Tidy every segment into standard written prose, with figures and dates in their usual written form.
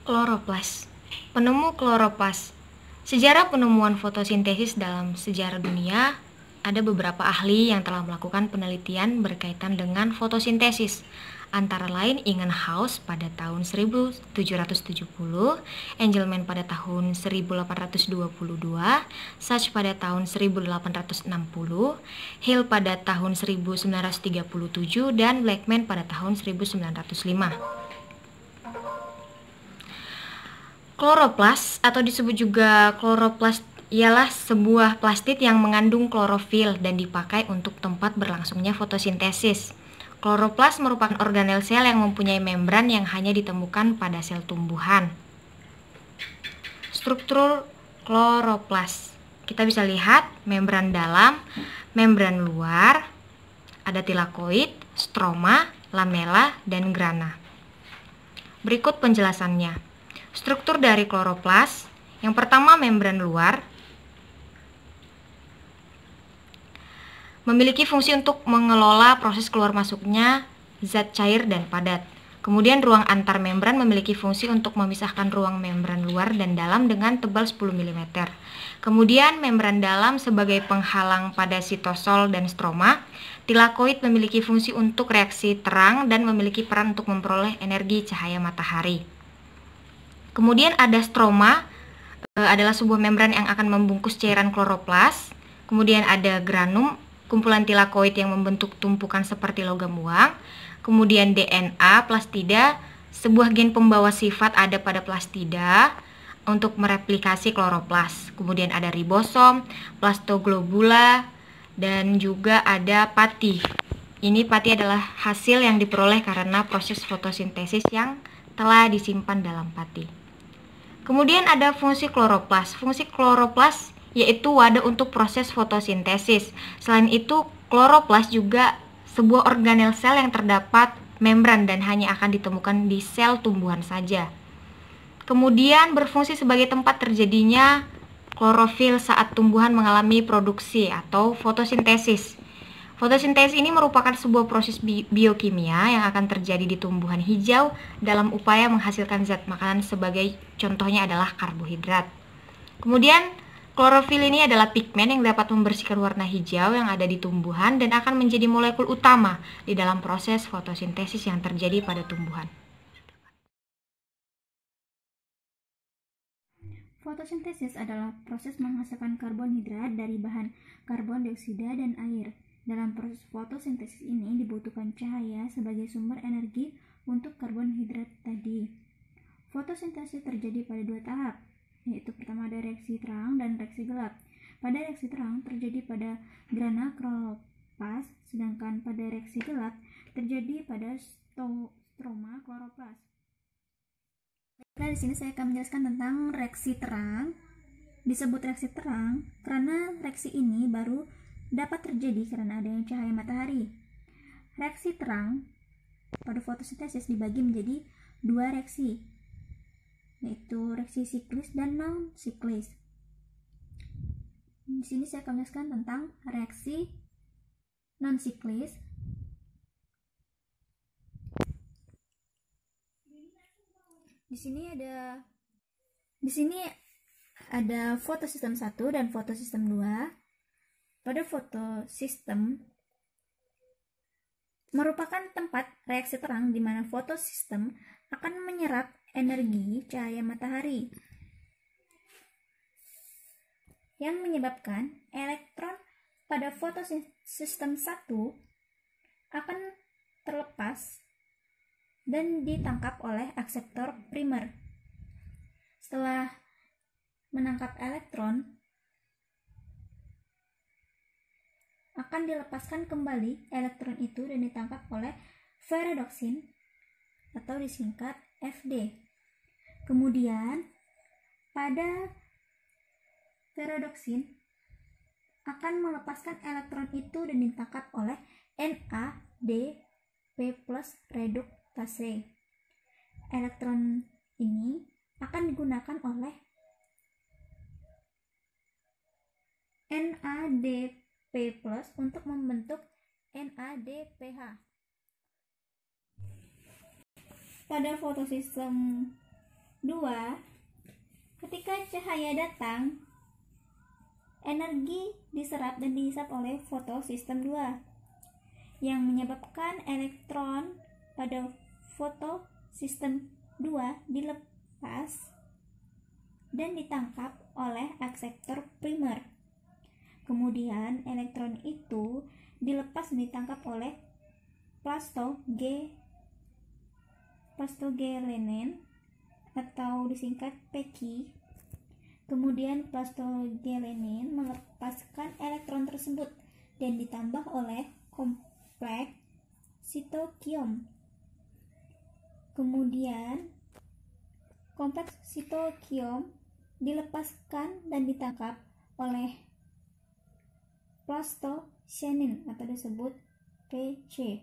Kloroplas. Penemu kloroplas. Sejarah penemuan fotosintesis dalam sejarah dunia, ada beberapa ahli yang telah melakukan penelitian berkaitan dengan fotosintesis. Antara lain Ingenhousz pada tahun 1770, Engelmann pada tahun 1822, Sachs pada tahun 1860, Hill pada tahun 1937, dan Blackman pada tahun 1905. Kloroplas atau disebut juga kloroplas ialah sebuah plastid yang mengandung klorofil dan dipakai untuk tempat berlangsungnya fotosintesis. Kloroplas merupakan organel sel yang mempunyai membran yang hanya ditemukan pada sel tumbuhan. Struktur kloroplas. Kita bisa lihat membran dalam, membran luar, ada tilakoid, stroma, lamela, dan grana. Berikut penjelasannya. Struktur dari kloroplas. Yang pertama, membran luar memiliki fungsi untuk mengelola proses keluar masuknya zat cair dan padat. Kemudian ruang antar membran memiliki fungsi untuk memisahkan ruang membran luar dan dalam dengan tebal 10 mm. Kemudian membran dalam sebagai penghalang pada sitosol dan stroma. Tilakoid memiliki fungsi untuk reaksi terang dan memiliki peran untuk memperoleh energi cahaya matahari. Kemudian ada stroma, adalah sebuah membran yang akan membungkus cairan kloroplas. Kemudian ada granum, kumpulan tilakoid yang membentuk tumpukan seperti logam uang. Kemudian DNA plastida, sebuah gen pembawa sifat ada pada plastida untuk mereplikasi kloroplas. Kemudian ada ribosom, plastoglobula, dan juga ada pati. Ini pati adalah hasil yang diperoleh karena proses fotosintesis yang telah disimpan dalam pati. Kemudian ada fungsi kloroplas. Fungsi kloroplas yaitu wadah untuk proses fotosintesis. Selain itu, kloroplas juga sebuah organel sel yang terdapat membran dan hanya akan ditemukan di sel tumbuhan saja. Kemudian berfungsi sebagai tempat terjadinya klorofil saat tumbuhan mengalami produksi atau fotosintesis. Fotosintesis ini merupakan sebuah proses biokimia yang akan terjadi di tumbuhan hijau dalam upaya menghasilkan zat makanan, sebagai contohnya adalah karbohidrat. Kemudian klorofil ini adalah pigmen yang dapat membersihkan warna hijau yang ada di tumbuhan dan akan menjadi molekul utama di dalam proses fotosintesis yang terjadi pada tumbuhan. Fotosintesis adalah proses menghasilkan karbonhidrat dari bahan karbon dioksida dan air. Dalam proses fotosintesis ini dibutuhkan cahaya sebagai sumber energi untuk karbonhidrat tadi. Fotosintesis terjadi pada dua tahap, yaitu pertama ada reaksi terang dan reaksi gelap. Pada reaksi terang terjadi pada grana kloroplas, sedangkan pada reaksi gelap terjadi pada stroma kloroplas. Nah, di sini saya akan menjelaskan tentang reaksi terang. Disebut reaksi terang karena reaksi ini baru dapat terjadi karena adanya cahaya matahari. Reaksi terang pada fotosintesis dibagi menjadi dua reaksi, yaitu reaksi siklis dan non-siklis. Di sini saya akan menjelaskan tentang reaksi non-siklis. Di sini ada fotosistem 1 dan fotosistem 2. Pada fotosistem merupakan tempat reaksi terang di mana fotosistem akan menyerap energi cahaya matahari yang menyebabkan elektron pada fotosistem 1 akan terlepas dan ditangkap oleh akseptor primer. Setelah menangkap elektron, akan dilepaskan kembali elektron itu dan ditangkap oleh ferrodoksin atau disingkat Fd. Kemudian pada ferrodoksin akan melepaskan elektron itu dan ditangkap oleh NADP+ reduktase. Elektron ini akan digunakan oleh NADP+ untuk membentuk NADPH. Pada fotosistem 2. Ketika cahaya datang, energi diserap dan dihisap oleh fotosistem 2 yang menyebabkan elektron pada fotosistem 2 dilepas dan ditangkap oleh akseptor primer. Kemudian elektron itu dilepas dan ditangkap oleh plastogelenin atau disingkat Peki. Kemudian plastogelenin melepaskan elektron tersebut dan ditambah oleh kompleks sitokiom. Kemudian kompleks sitokiom dilepaskan dan ditangkap oleh plastocyanin atau disebut PC.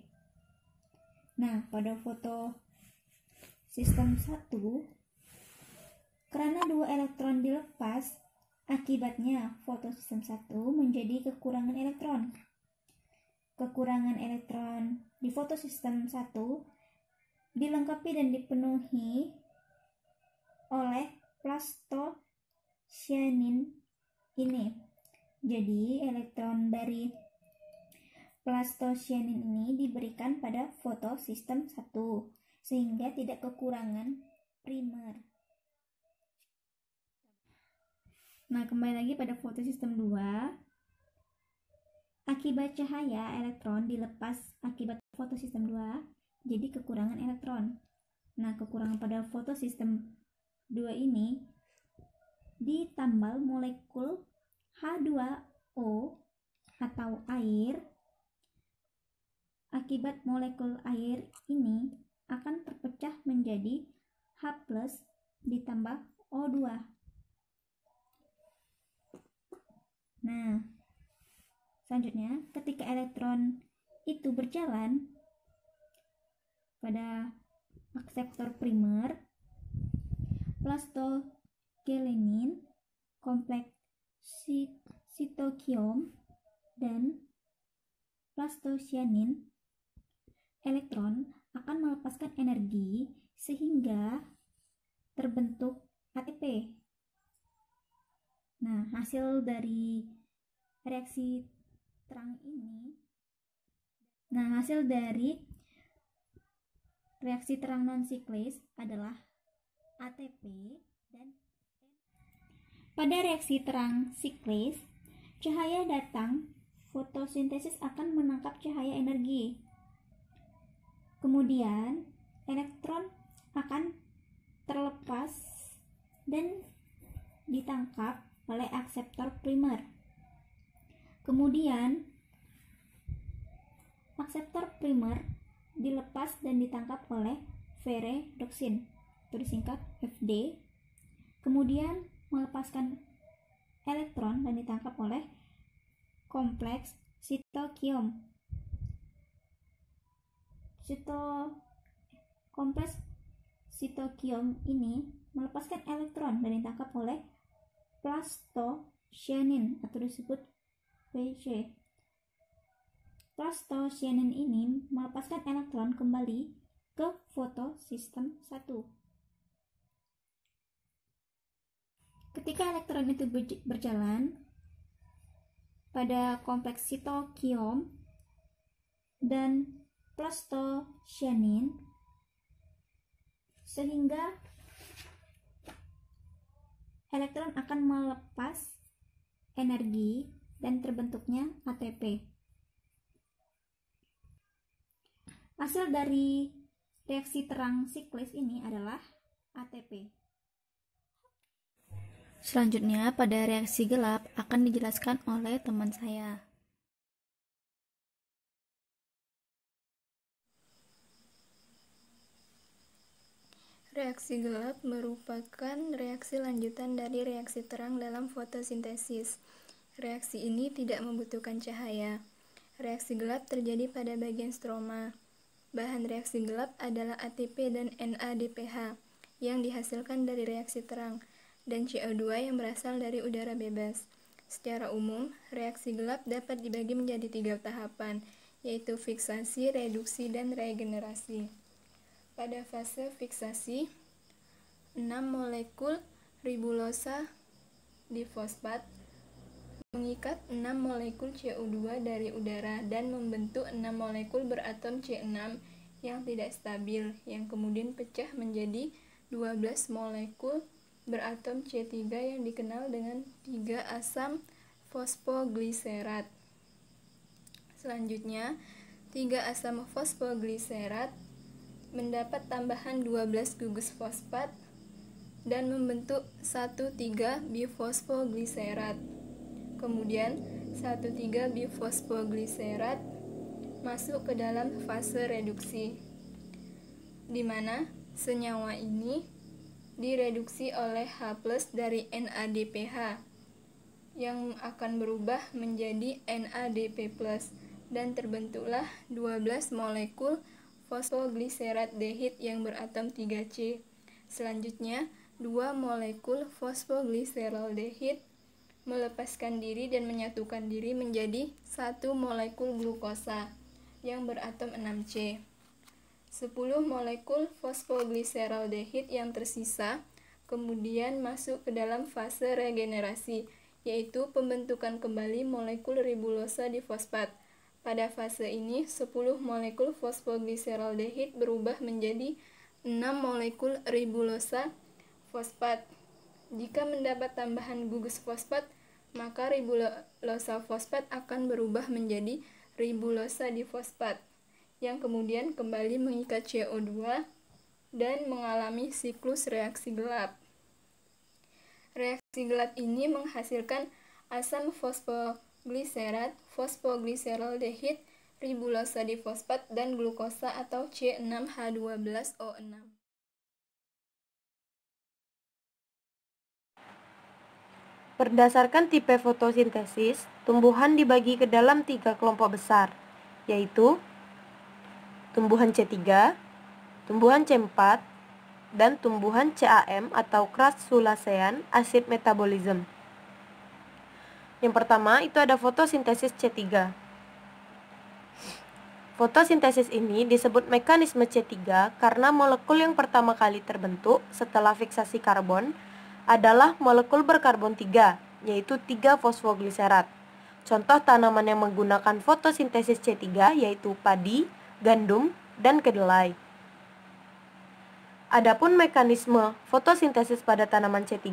Nah, pada fotosistem 1, karena 2 elektron dilepas, akibatnya fotosistem 1 menjadi kekurangan elektron. Kekurangan elektron di fotosistem 1 dilengkapi dan dipenuhi oleh plastocyanin ini. Jadi, elektron dari plastocyanin ini diberikan pada fotosistem 1 sehingga tidak kekurangan primer. Nah, kembali lagi pada fotosistem 2. Akibat cahaya, elektron dilepas akibat fotosistem 2, jadi kekurangan elektron. Nah, kekurangan pada fotosistem 2 ini ditambal molekul H2O atau air. Akibat molekul air ini akan terpecah menjadi H+ ditambah O2. Nah, selanjutnya ketika elektron itu berjalan pada akseptor primer, plastogelenin, kompleks sitokiom, dan plastocyanin, elektron akan melepaskan energi sehingga terbentuk ATP. Nah, hasil dari reaksi terang non-siklis adalah ATP dan pada reaksi terang siklis, cahaya datang, fotosintesis akan menangkap cahaya energi. Kemudian, elektron akan terlepas dan ditangkap oleh akseptor primer. Kemudian, akseptor primer dilepas dan ditangkap oleh ferredoksin, itu disingkat Fd. Kemudian melepaskan elektron dan ditangkap oleh kompleks sitokiom. Kompleks sitokiom ini melepaskan elektron dan ditangkap oleh plastocyanin atau disebut PC. Plastocyanin ini melepaskan elektron kembali ke fotosistem 1. Ketika elektron itu berjalan pada kompleks sitokiom dan plastocyanin, sehingga elektron akan melepas energi dan terbentuknya ATP. Hasil dari reaksi terang siklis ini adalah ATP. Selanjutnya, pada reaksi gelap akan dijelaskan oleh teman saya. Reaksi gelap merupakan reaksi lanjutan dari reaksi terang dalam fotosintesis. Reaksi ini tidak membutuhkan cahaya. Reaksi gelap terjadi pada bagian stroma. Bahan reaksi gelap adalah ATP dan NADPH yang dihasilkan dari reaksi terang, dan CO2 yang berasal dari udara bebas. Secara umum, reaksi gelap dapat dibagi menjadi 3 tahapan, yaitu fiksasi, reduksi, dan regenerasi. Pada fase fiksasi, 6 molekul ribulosa difosfat mengikat 6 molekul CO2 dari udara dan membentuk 6 molekul beratom C6 yang tidak stabil, yang kemudian pecah menjadi 12 molekul beratom C3 yang dikenal dengan 3 asam fosfogliserat. Selanjutnya, 3 asam fosfogliserat mendapat tambahan 12 gugus fosfat dan membentuk 1,3-bifosfogliserat. Kemudian 1,3-bifosfogliserat masuk ke dalam fase reduksi, di mana senyawa ini direduksi oleh H+ dari NADPH yang akan berubah menjadi NADP+ dan terbentuklah 12 molekul fosfogliserat-dehid yang beratom 3C. Selanjutnya, 2 molekul fosfogliseraldehid melepaskan diri dan menyatukan diri menjadi 1 molekul glukosa yang beratom 6C. 10 molekul fosfogliseraldehid yang tersisa kemudian masuk ke dalam fase regenerasi, yaitu pembentukan kembali molekul ribulosa difosfat. Pada fase ini, 10 molekul fosfogliseraldehid berubah menjadi 6 molekul ribulosa fosfat. Jika mendapat tambahan gugus fosfat, maka ribulosa fosfat akan berubah menjadi ribulosa difosfat, yang kemudian kembali mengikat CO2 dan mengalami siklus reaksi gelap. Reaksi gelap ini menghasilkan asam fosfogliserat, fosfogliseraldehid, ribulosa difosfat, dan glukosa atau C6H12O6. Berdasarkan tipe fotosintesis, tumbuhan dibagi ke dalam 3 kelompok besar, yaitu tumbuhan C3, tumbuhan C4, dan tumbuhan CAM atau Crassulacean acid metabolism. Yang pertama itu ada fotosintesis C3. Fotosintesis ini disebut mekanisme C3 karena molekul yang pertama kali terbentuk setelah fiksasi karbon adalah molekul berkarbon 3, yaitu 3 fosfogliserat. Contoh tanaman yang menggunakan fotosintesis C3 yaitu padi, gandum, dan kedelai. Adapun mekanisme fotosintesis pada tanaman C3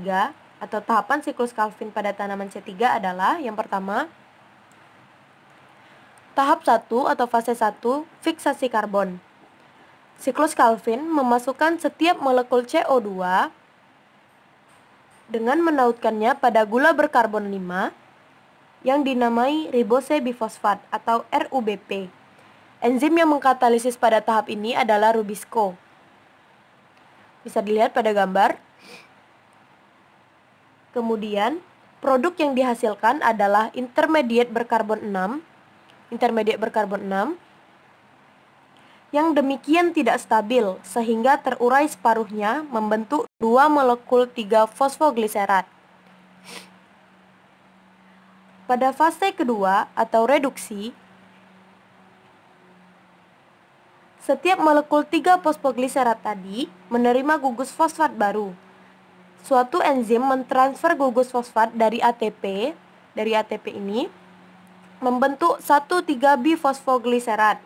atau tahapan siklus Calvin pada tanaman C3 adalah yang pertama, tahap 1 atau fase 1, fiksasi karbon. Siklus Calvin memasukkan setiap molekul CO2 dengan menautkannya pada gula berkarbon 5 yang dinamai ribose bifosfat atau RUBP. Enzim yang mengkatalisis pada tahap ini adalah Rubisco. Bisa dilihat pada gambar. Kemudian, produk yang dihasilkan adalah intermediate berkarbon 6 yang demikian tidak stabil sehingga terurai separuhnya membentuk 2 molekul 3 fosfogliserat. Pada fase kedua atau reduksi, setiap molekul 3 fosfogliserat tadi menerima gugus fosfat baru. Suatu enzim mentransfer gugus fosfat dari ATP ini membentuk 1,3-bifosfogliserat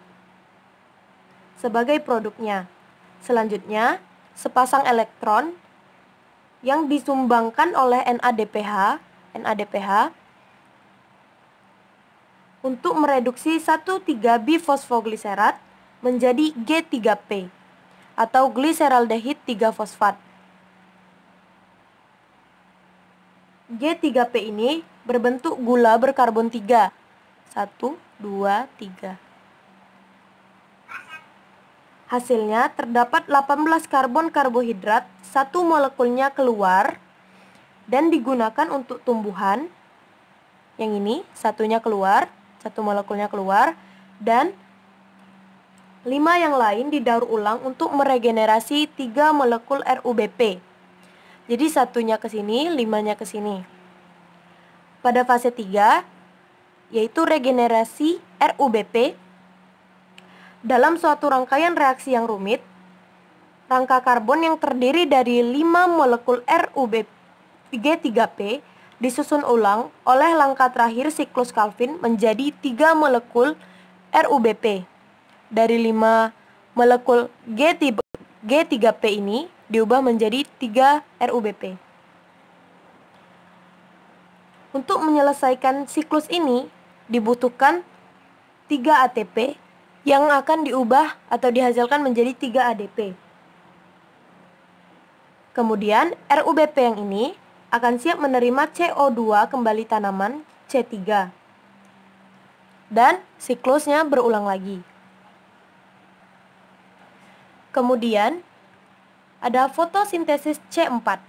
sebagai produknya. Selanjutnya, sepasang elektron yang disumbangkan oleh NADPH untuk mereduksi 1,3-bifosfogliserat menjadi G3P atau gliseraldehid 3-fosfat. G3P ini berbentuk gula berkarbon 3. 1, 2, 3. Hasilnya terdapat 18 karbon karbohidrat, 1 molekulnya keluar dan digunakan untuk tumbuhan. Yang ini, satunya keluar, 1 molekulnya keluar, dan 5 yang lain didaur ulang untuk meregenerasi 3 molekul RUBP. Jadi satunya ke sini, 5-nya ke sini. Pada fase 3, yaitu regenerasi RUBP, dalam suatu rangkaian reaksi yang rumit, rangka karbon yang terdiri dari 5 molekul RuG3P disusun ulang oleh langkah terakhir siklus Calvin menjadi 3 molekul RuBp. Dari 5 molekul G3P ini diubah menjadi 3 RuBp. Untuk menyelesaikan siklus ini dibutuhkan 3 ATP yang akan diubah atau dihasilkan menjadi 3 ADP. Kemudian RuBp yang ini akan siap menerima CO2 kembali tanaman C3. Dan siklusnya berulang lagi. Kemudian ada fotosintesis C4.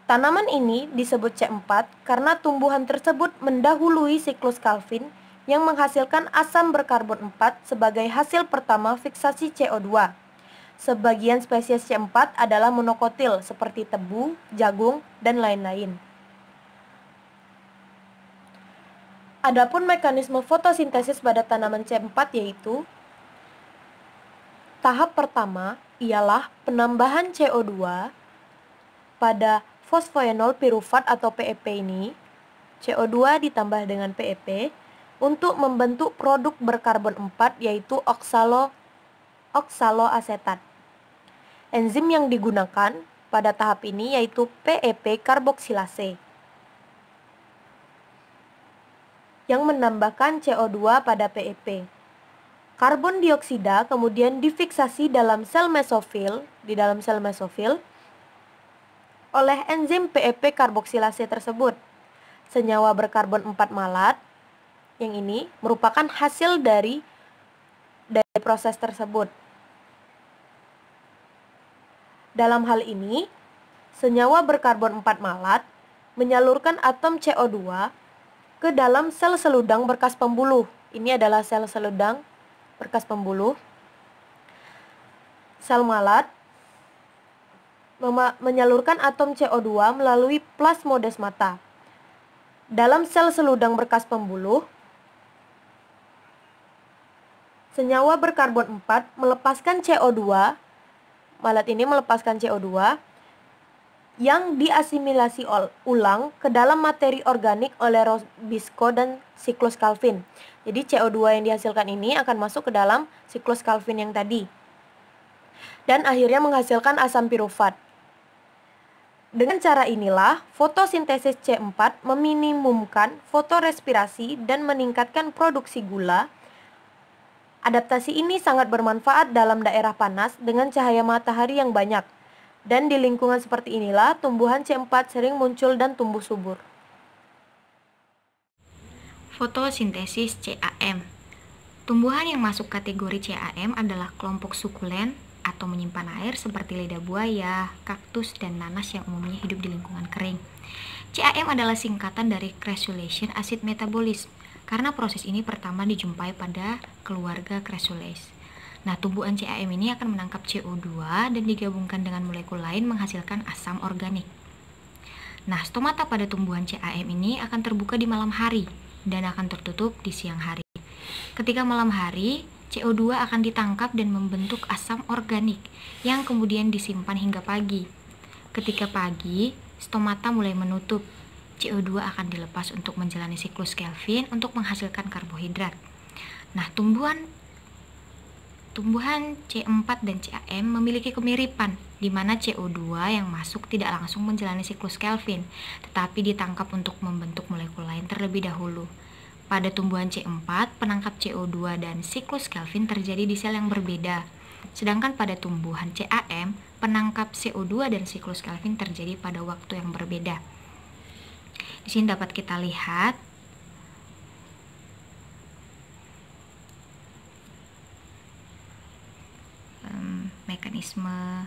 Tanaman ini disebut C4 karena tumbuhan tersebut mendahului siklus Calvin yang menghasilkan asam berkarbon 4 sebagai hasil pertama fiksasi CO2. Sebagian spesies C4 adalah monokotil seperti tebu, jagung, dan lain-lain. Adapun mekanisme fotosintesis pada tanaman C4 yaitu tahap pertama ialah penambahan CO2 pada fosfoenol pirufat atau PEP ini. CO2 ditambah dengan PEP untuk membentuk produk berkarbon 4 yaitu oksaloasetat. Enzim yang digunakan pada tahap ini yaitu PEP karboksilase yang menambahkan CO2 pada PEP. Karbon dioksida kemudian difiksasi dalam sel mesofil, oleh enzim PEP karboksilase tersebut. Senyawa berkarbon 4 malat yang ini merupakan hasil dari proses tersebut. Dalam hal ini, senyawa berkarbon 4 malat menyalurkan atom CO2 ke dalam sel seludang berkas pembuluh. Ini adalah sel seludang berkas pembuluh. Sel malat menyalurkan atom CO2 melalui plasmodesmata. Dalam sel seludang berkas pembuluh, senyawa berkarbon 4 melepaskan CO2. Malat ini melepaskan CO2 yang diasimilasi ulang ke dalam materi organik oleh Robisco dan siklus Calvin. Jadi CO2 yang dihasilkan ini akan masuk ke dalam siklus Calvin yang tadi. Dan akhirnya menghasilkan asam pirufat. Dengan cara inilah, fotosintesis C4 meminimumkan fotorespirasi dan meningkatkan produksi gula. Adaptasi ini sangat bermanfaat dalam daerah panas dengan cahaya matahari yang banyak. Dan di lingkungan seperti inilah tumbuhan C4 sering muncul dan tumbuh subur. Fotosintesis CAM. Tumbuhan yang masuk kategori CAM adalah kelompok sukulen atau menyimpan air seperti lidah buaya, kaktus, dan nanas yang umumnya hidup di lingkungan kering. CAM adalah singkatan dari crassulacean acid metabolism karena proses ini pertama dijumpai pada keluarga Crassulaceae. Nah, tumbuhan CAM ini akan menangkap CO2 dan digabungkan dengan molekul lain menghasilkan asam organik. Nah, stomata pada tumbuhan CAM ini akan terbuka di malam hari dan akan tertutup di siang hari. Ketika malam hari, CO2 akan ditangkap dan membentuk asam organik yang kemudian disimpan hingga pagi. Ketika pagi, stomata mulai menutup. CO2 akan dilepas untuk menjalani siklus Calvin untuk menghasilkan karbohidrat. Nah, tumbuhan C4 dan CAM memiliki kemiripan, di mana CO2 yang masuk tidak langsung menjalani siklus Calvin, tetapi ditangkap untuk membentuk molekul lain terlebih dahulu. Pada tumbuhan C4, penangkap CO2 dan siklus Calvin terjadi di sel yang berbeda. Sedangkan pada tumbuhan CAM, penangkap CO2 dan siklus Calvin terjadi pada waktu yang berbeda. Di sini dapat kita lihat mekanisme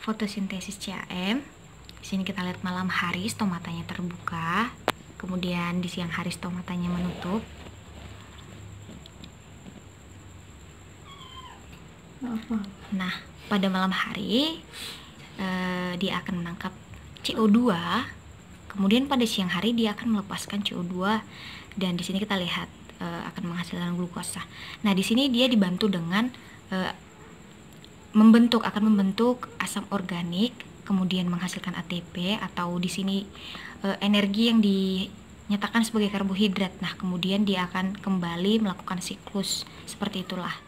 fotosintesis CAM. Di sini kita lihat malam hari stomatanya terbuka, kemudian di siang hari stomatanya menutup. Nah, pada malam hari dia akan menangkap CO2. Kemudian pada siang hari dia akan melepaskan CO2 dan di sini kita lihat akan menghasilkan glukosa. Nah, di sini dia dibantu dengan akan membentuk asam organik, kemudian menghasilkan ATP atau di sini energi yang dinyatakan sebagai karbohidrat. Nah, kemudian dia akan kembali melakukan siklus seperti itulah.